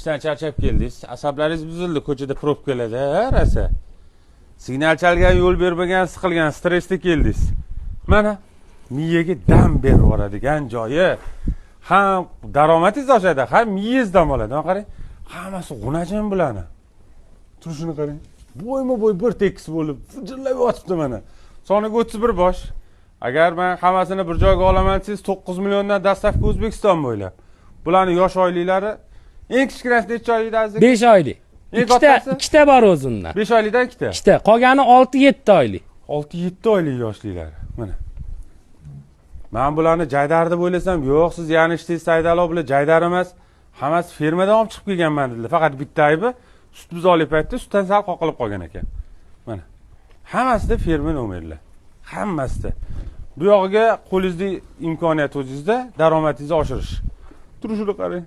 ishdan charchab keldingiz, asablaringiz buzildi, ko'chada probkalarda, rasa. Signal chalgan, yo'l bermagan, siqilgan, stressda keldingiz. Mana miyaga dam berib yuboradigan joyi, ham daromadingiz oshadi, ham miyangiz dam oladi. Mana qarang, hammasi g'unajin bularni. Turishini qarang. Bo'yma-bo'y bir tekis bo'lib, fujirlab yotibdi mana. Soniga 31 bosh. Agar men hammasini bir joyga olaman desangiz 9 milliondan dastavka O'zbekiston bo'ylab. Bularning yosh oyliklari eng kichkinasi necha oylik azizlar? 5 oylik. Ikkita bor o'zimdan. 5 oylikdan ikkita. Ikkita, qolgani 6-7 oylik. 6-7 oylik yoshliklari. Mana. Men bularni jaydar deb o'ylasam, yo'q, siz yanishdingiz, Saidalo bilan jaydar emas. Hammasi fermadan olib chiqib kelganman dedilar. Faqat bitta aybi sut buzoli paytda sutdan sal qoqilib qolgan ekan. Mana. Hammasida ferma nomerlar. Hammasida. Bu yog'iga qo'lingizda imkoniyat o'zingizda daromadingizni oshirish. Turishini qarang.